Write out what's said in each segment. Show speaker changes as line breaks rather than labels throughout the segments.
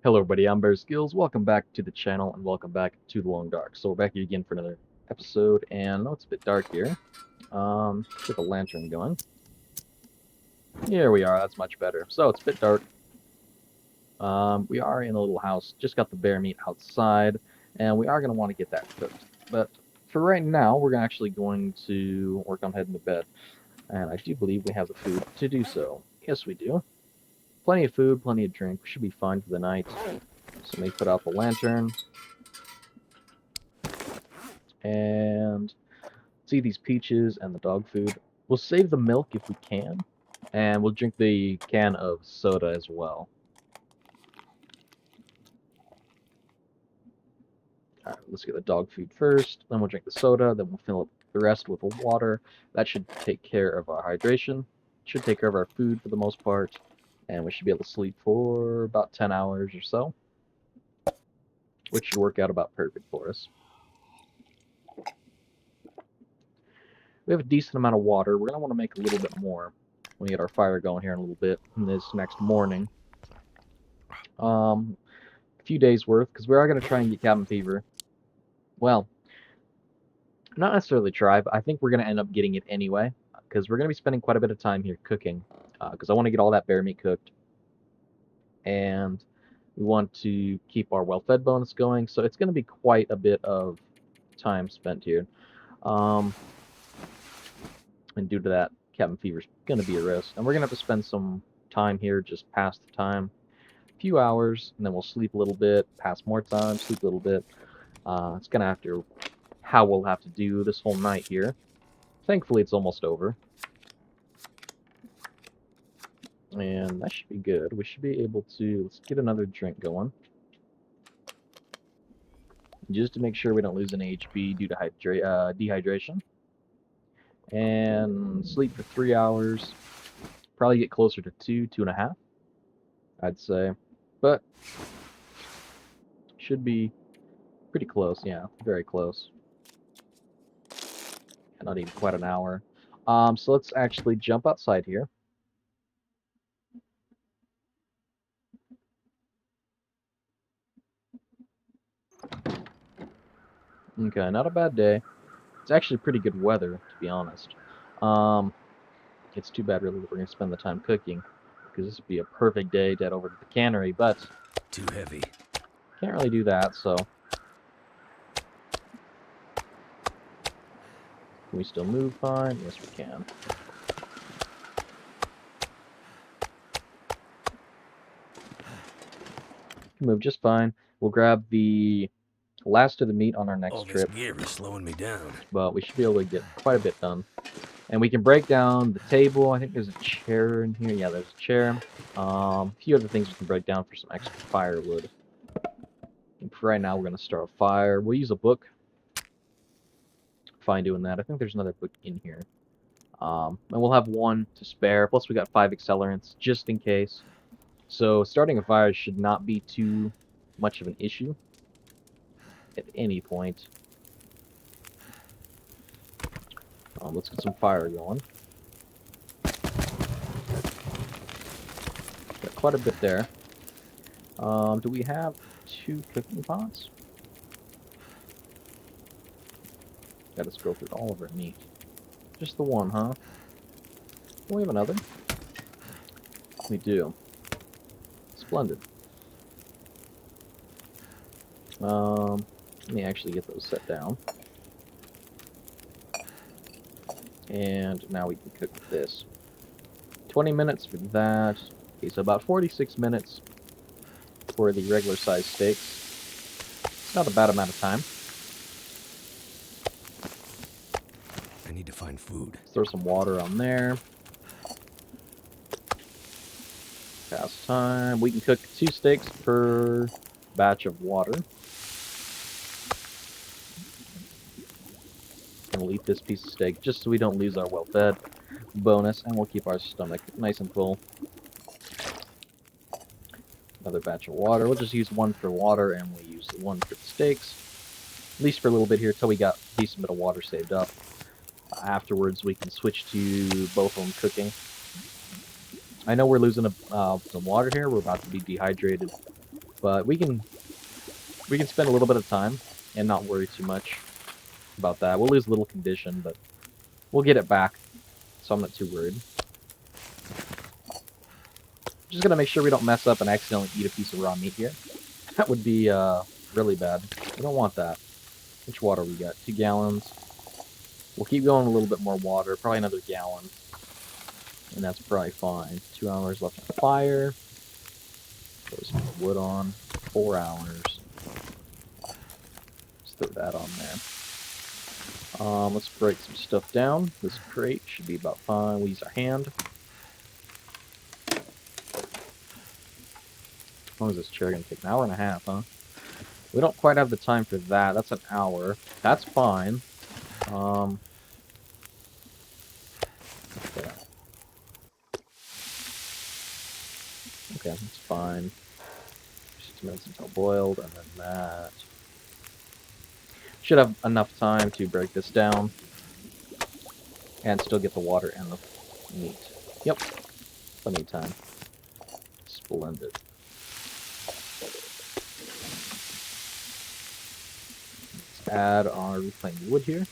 Hello everybody, I'm BearSkills. Welcome back to the channel and welcome back to the Long Dark. So we're back here again for another episode, and I know it's a bit dark here. Get the lantern going. Here we are, that's much better. So it's a bit dark. We are in a little house, just got the bear meat outside, and we are going to want to get that cooked. But for right now, we're actually going to work on heading to bed. And I do believe we have the food to do so. Yes, we do. Plenty of food, plenty of drink. We should be fine for the night. So let me put out the lantern. And see these peaches and the dog food. We'll save the milk if we can, and we'll drink the can of soda as well. Alright, let's get the dog food first, then we'll drink the soda, then we'll fill up the rest with water. That should take care of our hydration, should take care of our food for the most part, and we should be able to sleep for about 10 hours or so, which should work out about perfect for us. We have a decent amount of water. We're going to want to make a little bit more when we get our fire going here in a little bit in this next morning. A few days worth, because we are going to try and get cabin fever. Well, not necessarily try, but I think we're going to end up getting it anyway, because we're going to be spending quite a bit of time here cooking, because I want to get all that bear meat cooked, and we want to keep our well-fed bonus going, so it's going to be quite a bit of time spent here. And due to that, cabin fever is going to be a risk, and we're going to have to spend some time here just past the time. Few hours, and then we'll sleep a little bit, pass more time, sleep a little bit. It's gonna have to how we'll have to do this whole night here. Thankfully, it's almost over, and that should be good. We should be able to let's get another drink going, just to make sure we don't lose any HP due to dehydration. And sleep for 3 hours. Probably get closer to 2.5, I'd say, but should be pretty close. Yeah, very close. Not even quite an hour. So let's actually jump outside here. Okay, not a bad day. It's actually pretty good weather, to be honest. Um, it's too bad, really, that we're going to spend the time cooking, because this would be a perfect day to head over to the cannery, but
too heavy.
Can't really do that, so can we still move fine? Yes, we can. Can move just fine. We'll grab the last of the meat on our next
All this
trip,
gear is slowing me down.
but we should be able to get quite a bit done. And we can break down the table. I think there's a chair in here. Yeah, there's a chair. A few other things we can break down for some extra firewood. And for right now, we're going to start a fire. We'll use a book. Fine doing that. I think there's another book in here. And we'll have one to spare. Plus, we got 5 accelerants, just in case. So starting a fire should not be too much of an issue at any point. Let's get some fire going. Got quite a bit there. Do we have 2 cooking pots? Gotta scroll through all of our meat. Just the one, huh? Oh, we have another? We do. Splendid. Let me actually get those set down. And now we can cook with this. 20 minutes for that. Okay, so about 46 minutes for the regular size steaks. It's not a bad amount of time.
I need to find food.
Let's throw some water on there. Pass time. We can cook 2 steaks per batch of water. And we'll eat this piece of steak just so we don't lose our well-fed bonus, and we'll keep our stomach nice and full. Another batch of water. We'll just use 1 for water, and we'll use 1 for the steaks. At least for a little bit here, until we got a decent bit of water saved up. Afterwards, we can switch to both of them cooking. I know we're losing some water here. We're about to be dehydrated But we can spend a little bit of time and not worry too much about that. We'll lose a little condition, but we'll get it back, so I'm not too worried. Just gonna make sure we don't mess up and accidentally eat a piece of raw meat here. That would be really bad. We don't want that. Which water we got? 2 gallons. We'll keep going a little bit more water, probably another gallon. And that's probably fine. 2 hours left on the fire. Throw some more wood on. 4 hours. Let's throw that on there. Let's break some stuff down. This crate should be about fine. We use our hand. How long is this chair going to take? An hour and a half, huh? We don't quite have the time for that. That's an hour. That's fine. Okay. Okay, that's fine. 6 minutes until boiled, and then that. Should have enough time to break this down and still get the water and the meat. Yep, plenty of time. Splendid. Let's add our reclaimed wood here.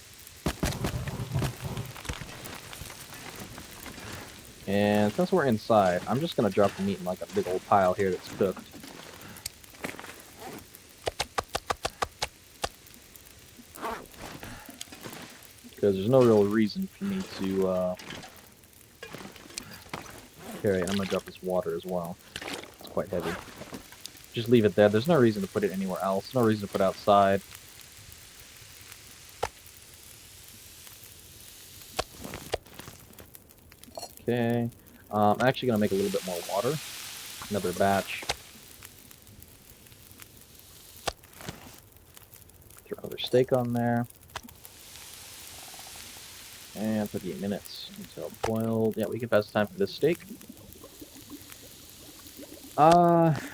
And since we're inside, I'm just going to drop the meat in like a big old pile here that's cooked. Because there's no real reason for me to carry it. I'm going to drop this water as well. It's quite heavy. Just leave it there. There's no reason to put it anywhere else. No reason to put it outside. Okay. I'm actually going to make a little bit more water. Another batch. Throw another steak on there. And 58 minutes until boiled. Yeah, we can pass the time for this steak.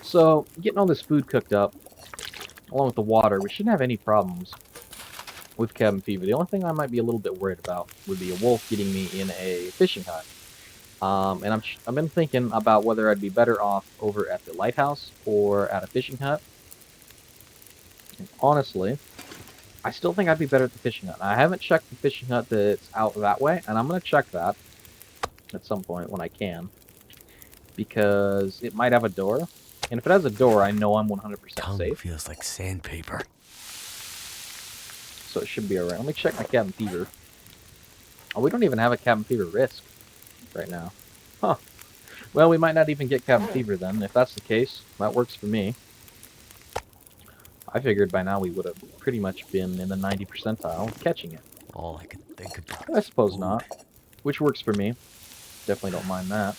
So getting all this food cooked up, along with the water, we shouldn't have any problems with cabin fever. The only thing I might be a little bit worried about would be a wolf getting me in a fishing hut. And I've been thinking about whether I'd be better off over at the lighthouse or at a fishing hut. And honestly, I still think I'd be better at the fishing hut. I haven't checked the fishing hut that's out that way, and I'm going to check that at some point when I can. Because it might have a door. And if it has a door, I know I'm 100% safe.
Feels like sandpaper.
So it should be alright. Let me check my cabin fever. Oh, we don't even have a cabin fever risk right now. Huh. Well, we might not even get cabin fever then. If that's the case, that works for me. I figured by now we would have pretty much been in the 90th percentile catching it.
All I could think about.
I suppose
food.
not. Which works for me. Definitely don't mind that.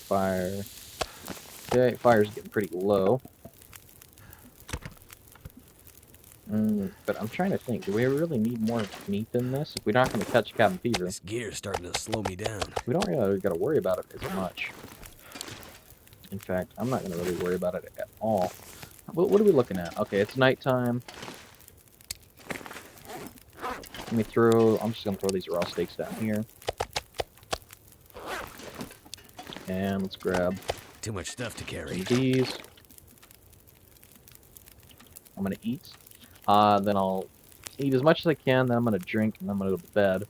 Fire. Okay, fire's getting pretty low. But I'm trying to think, do we really need more meat than this? If we're not going to catch cabin fever,
This gear's starting to slow me down.
we don't really got to worry about it as much. In fact, I'm not going to really worry about it at all. What are we looking at? Okay, it's nighttime. I'm just going to throw these raw steaks down here. And let's grab
Too much stuff to carry.
some of these. I'm going to eat. Then I'll eat as much as I can, then I'm going to drink, and then I'm going to go to bed.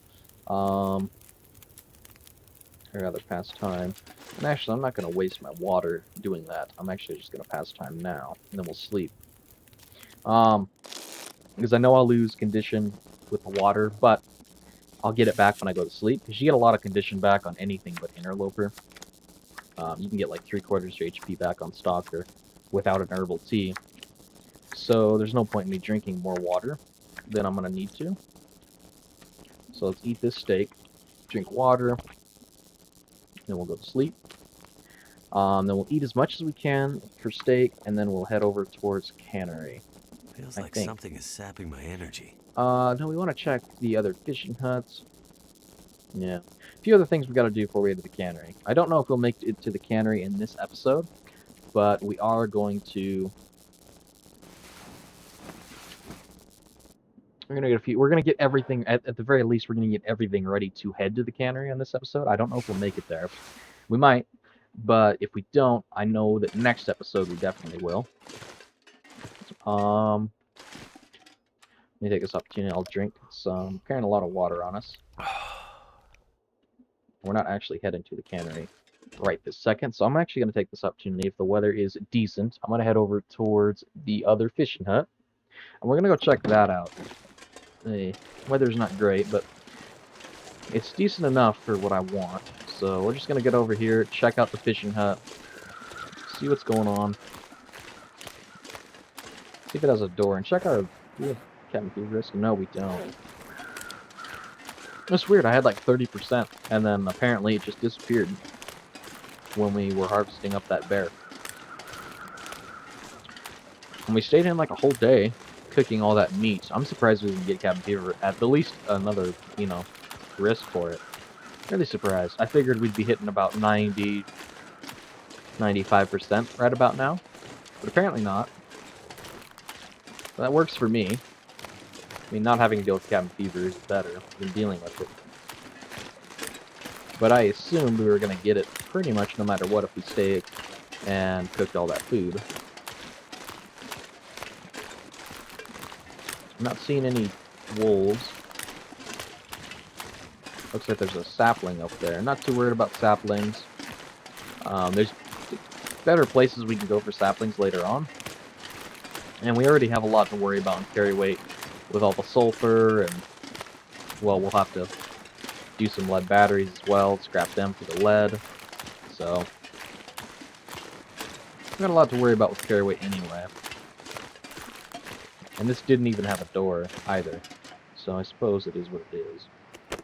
I'd rather pass time. And actually, I'm not going to waste my water doing that. I'm actually just going to pass time now, and then we'll sleep. Because I know I'll lose condition with the water, but I'll get it back when I go to sleep. Because you get a lot of condition back on anything but interloper. You can get like 3/4 your HP back on Stalker without an herbal tea. So there's no point in me drinking more water than I'm going to need to. So let's eat this steak, drink water, then we'll go to sleep. Then we'll eat as much as we can for steak, and then we'll head over towards cannery.
Feels
I
like
think.
something is sapping my energy.
No, we want to check the other fishing huts. Yeah. A few other things we got to do before we head to the cannery. I don't know if we'll make it to the cannery in this episode, but we are going to... We're gonna get everything, at the very least, we're gonna get everything ready to head to the cannery on this episode. I don't know if we'll make it there. We might. But if we don't, I know that next episode we definitely will. Let me take this opportunity. I'll drink some. Carrying a lot of water on us. We're not actually heading to the cannery right this second, so I'm actually going to take this opportunity. If the weather is decent, I'm going to head over towards the other fishing hut, and we're going to go check that out. The weather's not great, but it's decent enough for what I want. So we're just going to get over here, check out the fishing hut, see what's going on, see if it has a door, and check our... We have cabin fever risk? No, we don't. It's weird, I had like 30%, and then apparently it just disappeared when we were harvesting up that bear. And we stayed in like a whole day cooking all that meat. I'm surprised we didn't get cabin fever at the least another, you know, risk for it. Really surprised. I figured we'd be hitting about 90, 95% right about now, but apparently not. That works for me. I mean, not having to deal with cabin fever is better than dealing with it. But I assumed we were going to get it pretty much no matter what if we stayed and cooked all that food. I'm not seeing any wolves. Looks like there's a sapling up there. Not too worried about saplings. There's better places we can go for saplings later on. And we already have a lot to worry about in carry weight with all the sulfur, and, well, we'll have to do some lead batteries as well, scrap them for the lead. So, we've got a lot to worry about with carry weight anyway. And this didn't even have a door either, so I suppose it is what it is.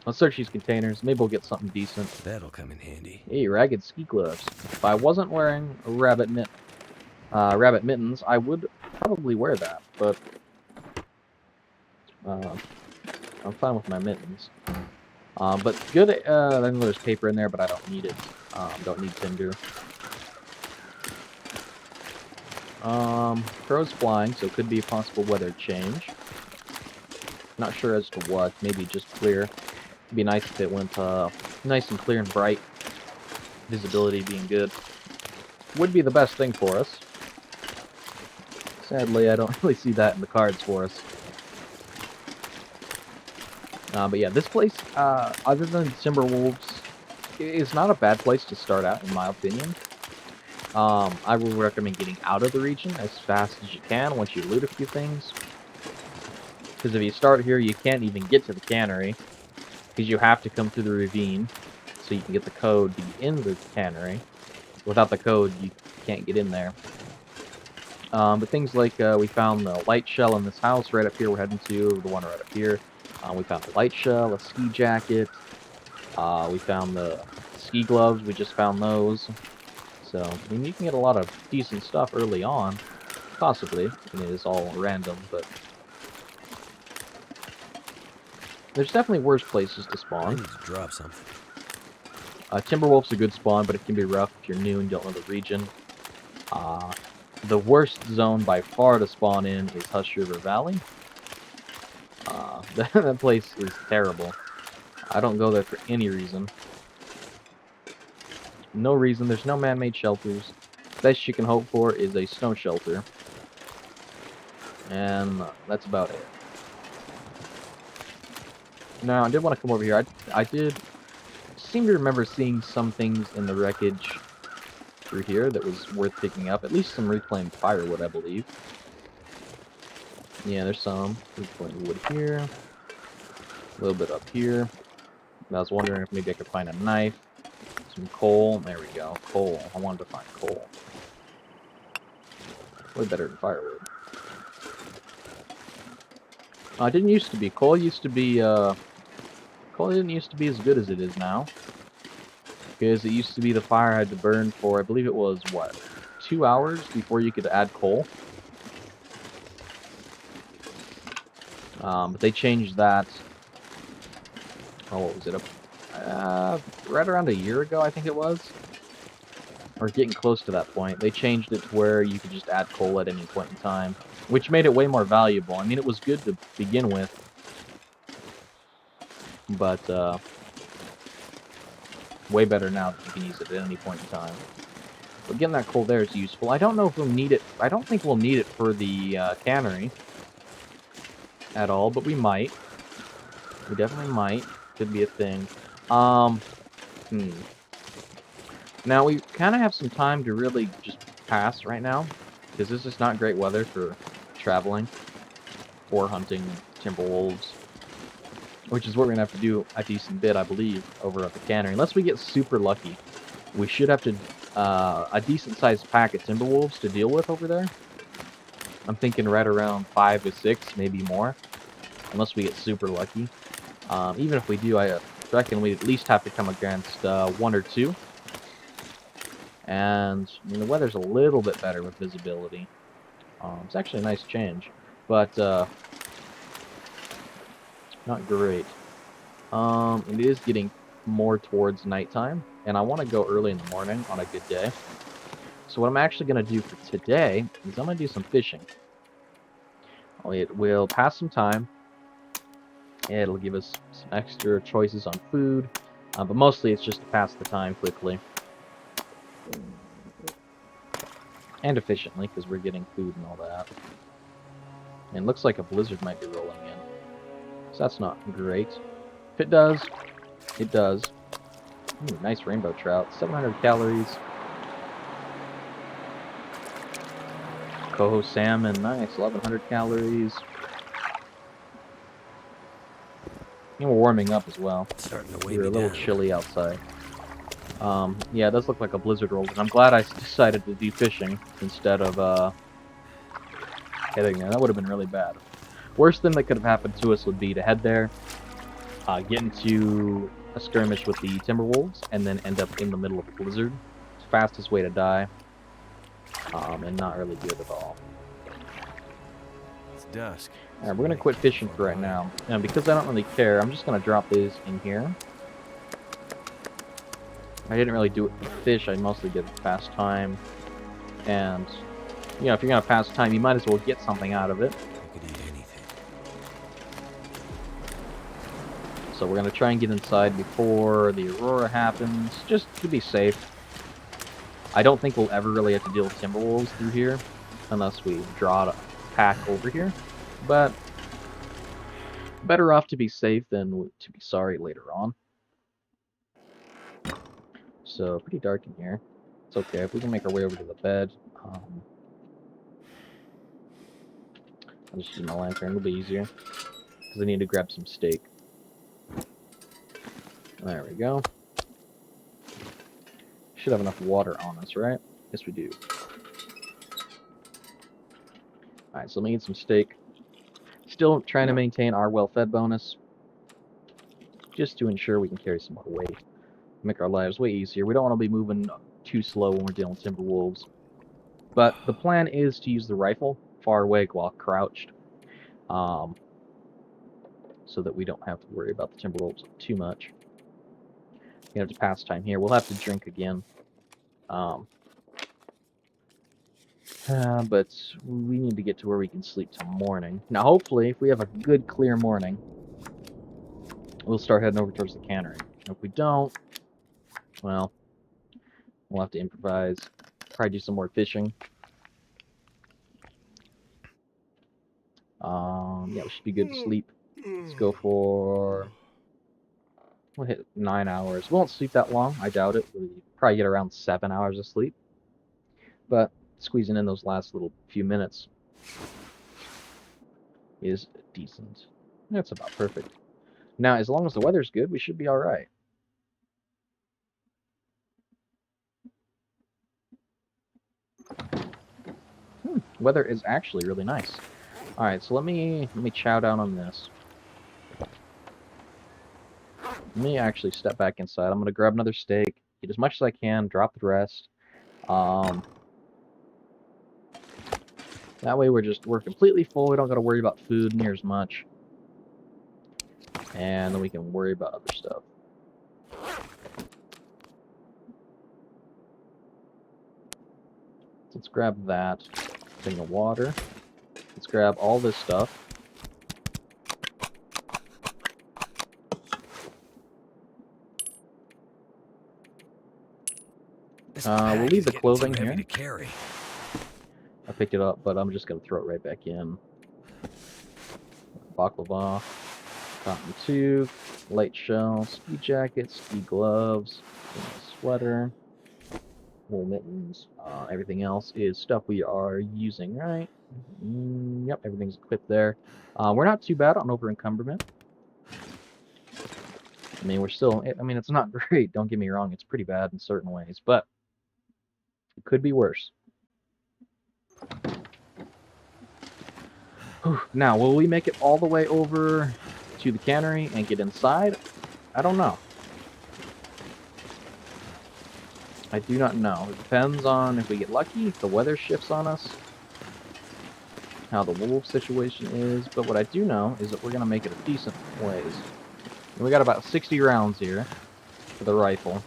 Let's search these containers. Maybe we'll get something decent.
That'll come in handy.
Hey, ragged ski gloves. If I wasn't wearing rabbit mittens, I would probably wear that, but I'm fine with my mittens. But good, I know there's paper in there, but I don't need it. Don't need tinder. Crow's flying, so it could be a possible weather change. Not sure as to what. Maybe just clear. It'd be nice if it went nice and clear and bright. Visibility being good. Would be the best thing for us. Sadly, I don't really see that in the cards for us. But yeah, this place, other than Timberwolves, is not a bad place to start out, in my opinion. I will recommend getting out of the region as fast as you can once you loot a few things. Because if you start here, you can't even get to the cannery, because you have to come through the ravine so you can get the code to get in the cannery. Without the code, you can't get in there. But things like, we found the light shell in this house right up here we're heading to, the one right up here. We found a light shell, a ski jacket. We found the ski gloves, we just found those. So, I mean, you can get a lot of decent stuff early on. Possibly. I mean, it is all random, but... There's definitely worse places to
I
spawn.
need to drop something.
Timberwolf's a good spawn, but it can be rough if you're new and don't know the region. The worst zone by far to spawn in is Hush River Valley. That place is terrible. I don't go there for any reason. No reason. There's no man-made shelters. Best you can hope for is a snow shelter. And that's about it. Now, I did want to come over here. I did seem to remember seeing some things in the wreckage through here that was worth picking up. At least some reclaimed firewood, I believe. Yeah, there's some reclaimed wood here. A little bit up here. I was wondering if maybe I could find a knife. Some coal. There we go. Coal. I wanted to find coal. Way better than firewood. It didn't used to be. Coal used to be, coal didn't used to be as good as it is now. Because it used to be the fire had to burn for, I believe it was, what, 2 hours before you could add coal? But they changed that, oh, what was it, right around a year ago, I think it was? Or getting close to that point. They changed it to where you could just add coal at any point in time, which made it way more valuable. I mean, it was good to begin with, but way better now that you can use it at any point in time. But getting that coal there is useful. I don't know if we'll need it. I don't think we'll need it for the cannery at all, but we might. We definitely might. Could be a thing. Hmm. Now, we kind of have some time to really just pass right now, because this is not great weather for traveling or hunting Timberwolves, which is what we're going to have to do a decent bit, I believe, over at the cannery. Unless we get super lucky, we should have to a decent-sized pack of Timberwolves to deal with over there. I'm thinking right around 5 to 6, maybe more, unless we get super lucky. Even if we do, I reckon we at least have to come against 1 or 2. And I mean, the weather's a little bit better with visibility. It's actually a nice change, but not great. It is getting more towards nighttime, and I want to go early in the morning on a good day. So what I'm actually going to do for today is I'm going to do some fishing. It will pass some time. It'll give us some extra choices on food, but mostly it's just to pass the time quickly. And efficiently, because we're getting food and all that. And it looks like a blizzard might be rolling in. So that's not great. If it does, it does. Ooh, nice rainbow trout. 700 calories. Coho salmon, nice. 1100 calories. And we're warming up as well.
Starting to weigh
We're
me
a little
down.
chilly outside. Yeah, it does look like a blizzard rolled, and I'm glad I decided to do fishing instead of heading there. That would have been really bad. Worst thing that could have happened to us would be to head there, get into a skirmish with the Timberwolves, and then end up in the middle of a blizzard. Fastest way to die, and not really good at all.
It's dusk.
Alright, we're going to quit fishing for right now. And because I don't really care, I'm just going to drop these in here. I didn't really do it for the fish, I mostly did it to pass time. And, you know, if you're going to pass time, you might as well get something out of it.
I could eat anything.
So we're going to try and get inside before the aurora happens, just to be safe. I don't think we'll ever really have to deal with Timberwolves through here, unless we draw a pack over here. But better off to be safe than to be sorry later on. So, pretty dark in here. It's okay, if we can make our way over to the bed. I'll just use my lantern, it'll be easier. Because I need to grab some steak. There we go. Should have enough water on us, right? Yes, we do. Alright, so let me eat some steak. Still trying to maintain our well-fed bonus. Just to ensure we can carry some more weight. Make our lives way easier. We don't want to be moving too slow when we're dealing with Timberwolves. But the plan is to use the rifle far away while crouched. So that we don't have to worry about the Timberwolves too much. We have to pass time here. We'll have to drink again. But we need to get to where we can sleep till morning. Now, hopefully, if we have a good, clear morning, we'll start heading over towards the cannery. If we don't, well, we'll have to improvise. Probably do some more fishing. Yeah, we should be good to sleep. Let's go for... We'll hit 9 hours. We won't sleep that long, I doubt it. We'll probably get around 7 hours of sleep. But squeezing in those last little few minutes is decent. That's about perfect. Now, as long as the weather's good, we should be alright. Weather is actually really nice. Alright, so let me chow down on this. Let me actually step back inside. I'm going to grab another steak, eat as much as I can, drop the rest. That way we're completely full. We don't got to worry about food near as much. And then we can worry about other stuff. Let's grab that thing of water. Let's grab all this stuff.
This
We'll
pack
leave
is
the
getting
clothing
too heavy
here.
to carry.
I picked it up, but I'm just gonna throw it right back in. Baklava, cotton tube, light shell, ski jacket, ski gloves, sweater, wool mittens. Everything else is stuff we are using, right? Yep, everything's equipped there. We're not too bad on over encumberment. I mean, we're still, I mean, it's not great, don't get me wrong, it's pretty bad in certain ways, but it could be worse. Whew. Now, will we make it all the way over to the cannery and get inside? I don't know. I do not know. It depends on if we get lucky, if the weather shifts on us, how the wolf situation is, but what I do know is that we're going to make it a decent ways. And we got about 60 rounds here for the rifle.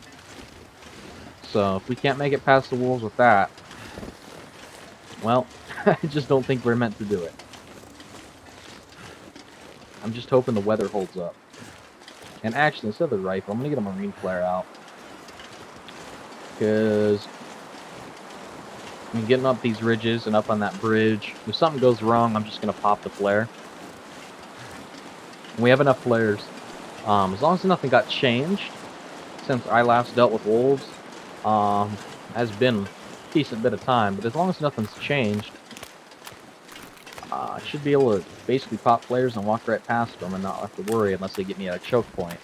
So if we can't make it past the wolves with that, well, I just don't think we're meant to do it. I'm just hoping the weather holds up. And actually, instead of the rifle, I'm going to get a marine flare out. Because I'm getting up these ridges and up on that bridge. If something goes wrong, I'm just going to pop the flare. And we have enough flares. As long as nothing got changed since I last dealt with wolves, has been a decent bit of time, but as long as nothing's changed, I should be able to basically pop flares and walk right past them and not have to worry unless they get me at a choke point.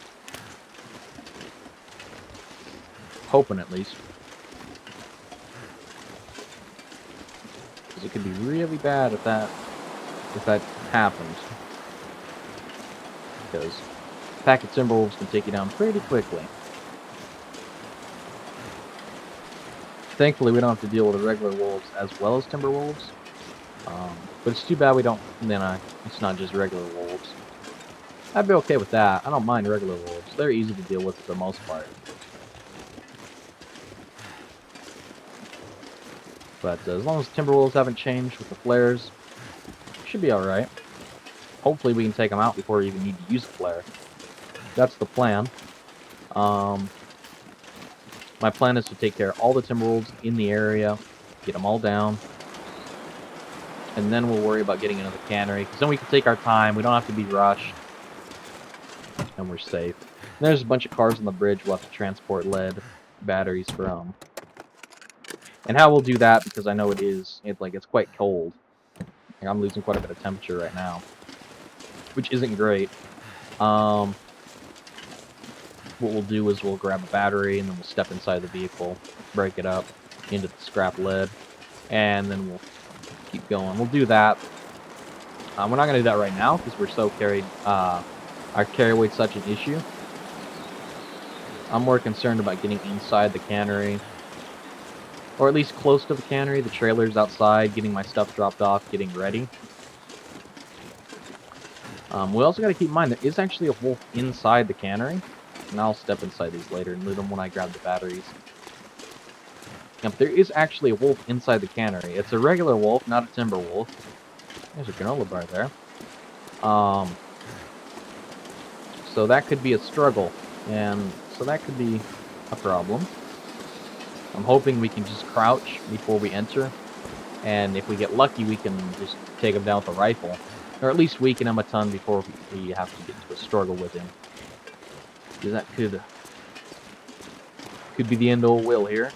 Hoping, at least. Because it could be really bad if that happens. Because a pack of Timberwolves can take you down pretty quickly. Thankfully, we don't have to deal with the regular wolves as well as Timberwolves. But it's too bad we don't, it's not just regular wolves. I'd be okay with that. I don't mind regular wolves. They're easy to deal with for the most part. But as long as Timberwolves haven't changed with the flares, should be alright. Hopefully we can take them out before we even need to use a flare. That's the plan. My plan is to take care of all the Timberwolves in the area, get them all down, and then we'll worry about getting into the cannery, because then we can take our time, we don't have to be rushed, and we're safe. And there's a bunch of cars on the bridge we'll have to transport lead batteries from. And how we'll do that, because I know it's quite cold. Like, I'm losing quite a bit of temperature right now, which isn't great. What we'll do is we'll grab a battery, and then we'll step inside the vehicle, break it up into the scrap lead, and then we'll keep going. We'll do that. We're not going to do that right now, because we're so carried, our carry weight's such an issue. I'm more concerned about getting inside the cannery, or at least close to the cannery, the trailer's outside, getting my stuff dropped off, getting ready. We also got to keep in mind there is actually a wolf inside the cannery, and I'll step inside these later and loot them when I grab the batteries. Yep, there is actually a wolf inside the cannery. It's a regular wolf, not a timber wolf. There's a granola bar there. So that could be a struggle, and so that could be a problem. I'm hoping we can just crouch before we enter, and if we get lucky, we can just take him down with a rifle, or at least weaken him a ton before we have to get into a struggle with him. Because that could be the end of will here,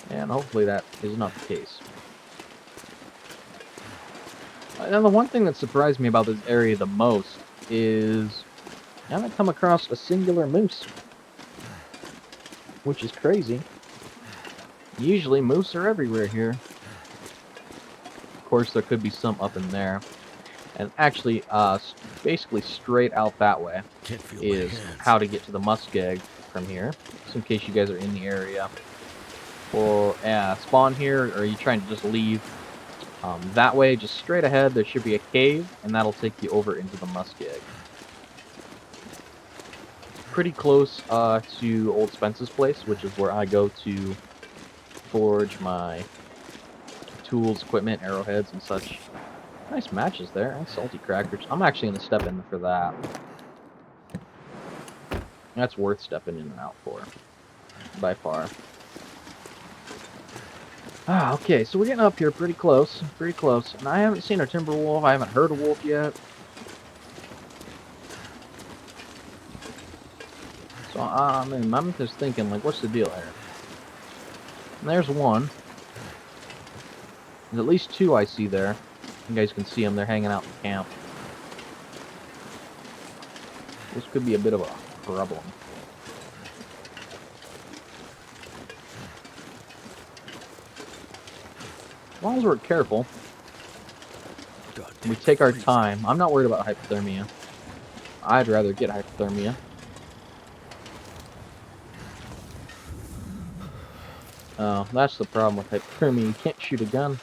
and hopefully that is not the case. Now, the one thing that surprised me about this area the most is I haven't come across a singular moose, which is crazy. Usually moose are everywhere here. Of course, there could be some up in there. And actually, basically straight out that way is how to get to the muskeg from here. Just in case you guys are in the area. Or spawn here, or are you trying to just leave? That way, just straight ahead, there should be a cave, and that'll take you over into the muskeg. Pretty close to Old Spence's place, which is where I go to forge my tools, equipment, arrowheads, and such. Nice matches there, and salty crackers. I'm actually going to step in for that. That's worth stepping in and out for, by far. Ah, okay, so we're getting up here pretty close, and I haven't seen a timber wolf. I haven't heard a wolf yet. So I'm just thinking, like, what's the deal here? And there's one. There's at least two I see there. You guys can see them. They're hanging out in the camp. This could be a bit of a problem. As long as we're careful, we take our time. I'm not worried about hypothermia. I'd rather get hypothermia. Oh, that's the problem with hypothermia. You can't shoot a gun.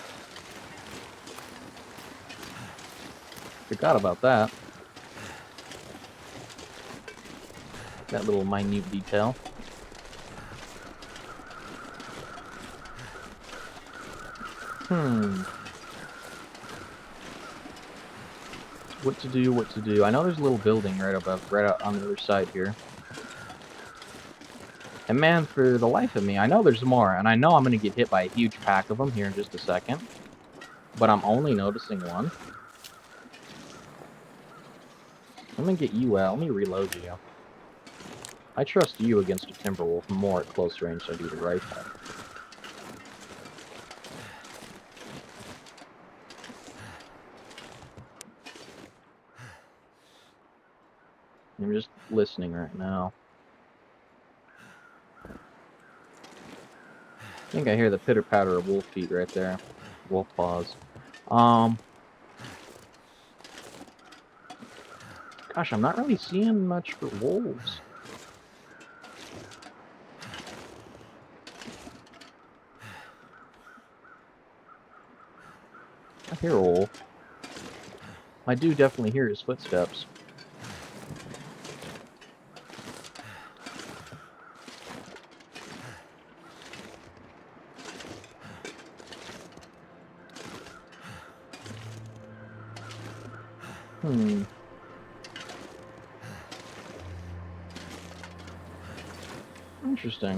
Forgot about that. That little minute detail. What to do, what to do. I know there's a little building right out on the other side here. And man, for the life of me, I know there's more, and I know I'm going to get hit by a huge pack of them here in just a second. But I'm only noticing one. Let me get you out. Let me reload you. I trust you against a Timberwolf more at close range than I do the rifle. I'm just listening right now. I think I hear the pitter-patter of wolf feet right there. Wolf paws. Gosh, I'm not really seeing much for wolves. I hear a wolf. I do definitely hear his footsteps. Interesting.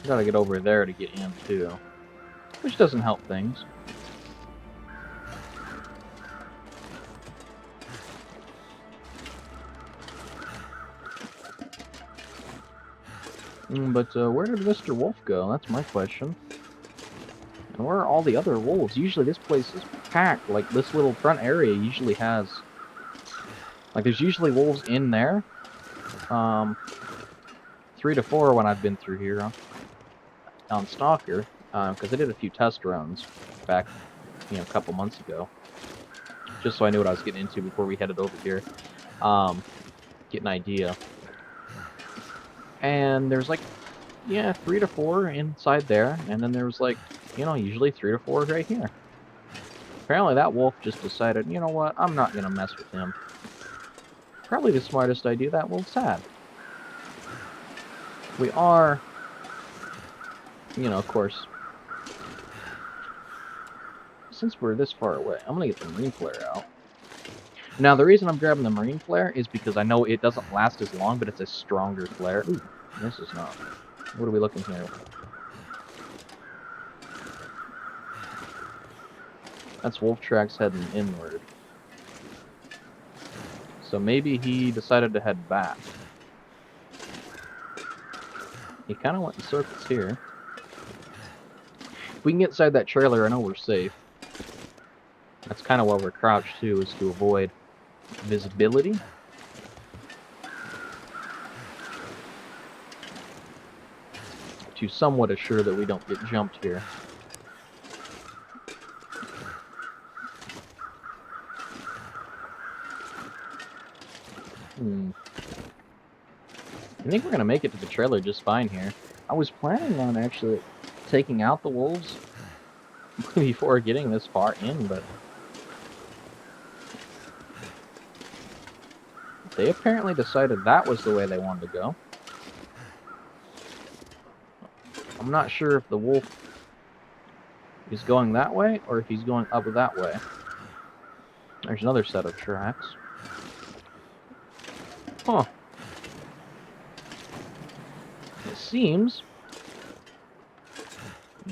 Gotta get over there to get in, too. Which doesn't help things. But where did Mr. Wolf go? That's my question. And where are all the other wolves? Usually this place is packed. Like, this little front area usually has... Like, there's usually wolves in there. 3 to 4 when I've been through here on Stalker. Because I did a few test runs back, a couple months ago. Just so I knew what I was getting into before we headed over here. Get an idea. And there's like, 3 to 4 inside there, and then there was like, usually 3 to 4 right here. Apparently that wolf just decided, you know what, I'm not gonna mess with him. Probably the smartest idea that wolf's had. We are, of course, since we're this far away, I'm gonna get the Marine Flare out. Now, the reason I'm grabbing the Marine Flare is because I know it doesn't last as long, but it's a stronger flare. Ooh, this is not. What are we looking here? That's wolf tracks heading inward. So maybe he decided to head back. He kind of went in circles here. If we can get inside that trailer, I know we're safe. That's kind of why we're crouched too, is to avoid visibility. To somewhat assure that we don't get jumped here. I think we're going to make it to the trailer just fine here. I was planning on actually taking out the wolves before getting this far in, but they apparently decided that was the way they wanted to go. I'm not sure if the wolf is going that way or if he's going up that way. There's another set of tracks. Huh. It seems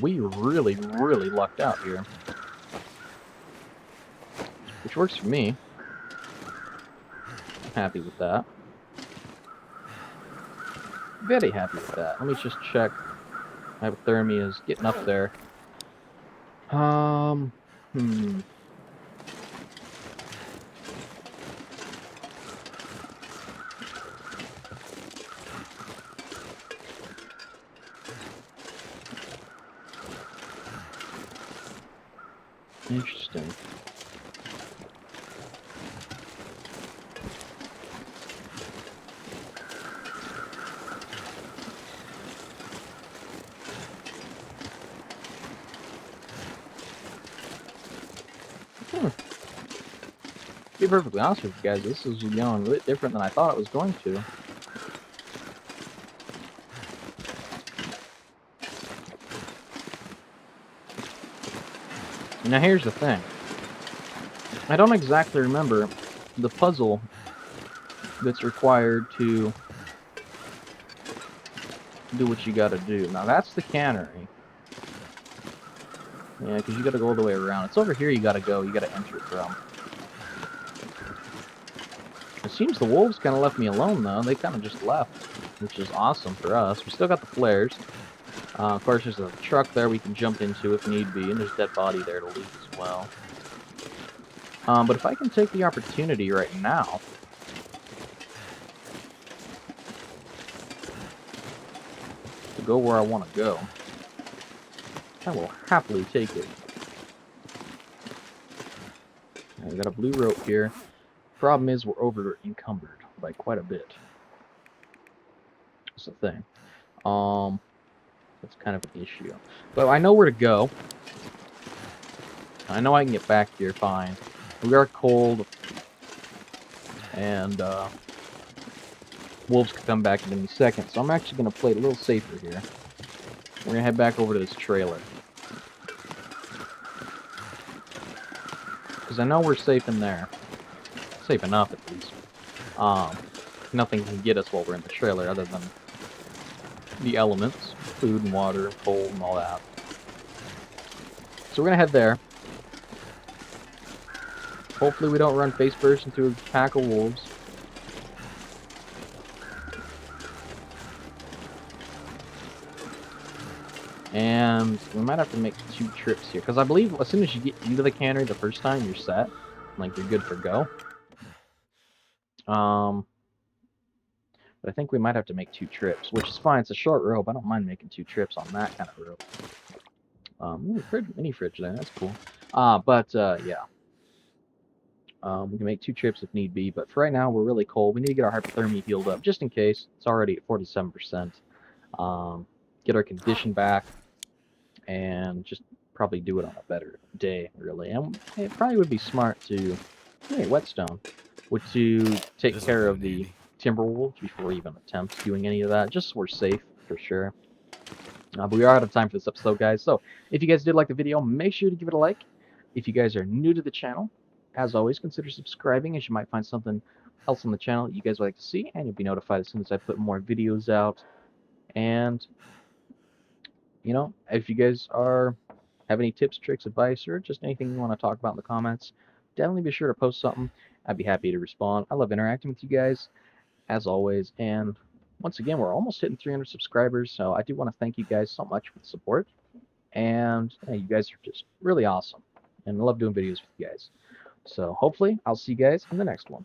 we really, really lucked out here. Which works for me. I'm happy with that. Very happy with that. Let me just check. Hypothermia is getting up there. Hmm. Interesting. Hmm. To be perfectly honest with you guys, this is going a bit different than I thought it was going to. Now here's the thing. I don't exactly remember the puzzle that's required to do what you gotta do. Now that's the cannery. Yeah, because you gotta go all the way around. It's over here you gotta go. You gotta enter it from. It seems the wolves kind of left me alone, though. They kind of just left, which is awesome for us. We still got the flares. Of course, there's a truck there we can jump into if need be, and there's a dead body there to loot as well. But if I can take the opportunity right now to go where I want to go, I will happily take it. I got a blue rope here. Problem is, we're over encumbered by quite a bit. That's the thing. That's kind of an issue. But I know where to go. I know I can get back here fine. We are cold, and wolves could come back in any second, so I'm actually going to play it a little safer here. We're going to head back over to this trailer. Because I know we're safe in there. Safe enough, at least. Nothing can get us while we're in the trailer other than the elements. Food and water, cold, and all that. So we're going to head there. Hopefully we don't run face first into a pack of wolves. And we might have to make 2 trips here. Because I believe as soon as you get into the cannery the first time, you're set. Like, you're good for go. But I think we might have to make 2 trips, which is fine. It's a short rope. I don't mind making 2 trips on that kind of rope. Mini fridge there. That's cool. Yeah. We can make 2 trips if need be, but for right now, we're really cold. We need to get our hypothermia healed up, just in case. It's already at 47%. Get our condition back, and just probably do it on a better day, really. And it probably would be smart to, hey, whetstone, to take
This'll
care
come
of
in
the
handy.
Timberwolves before we even attempt doing any of that, just so we're safe, for sure. But we are out of time for this episode, guys. So if you guys did like the video, make sure to give it a like. If you guys are new to the channel, as always, consider subscribing, as you might find something else on the channel that you guys would like to see, and you'll be notified as soon as I put more videos out. And, if you guys have any tips, tricks, advice, or just anything you want to talk about in the comments, definitely be sure to post something. I'd be happy to respond. I love interacting with you guys, as always. And once again, we're almost hitting 300 subscribers, so I do want to thank you guys so much for the support. And yeah, you guys are just really awesome. And I love doing videos with you guys. So hopefully, I'll see you guys in the next one.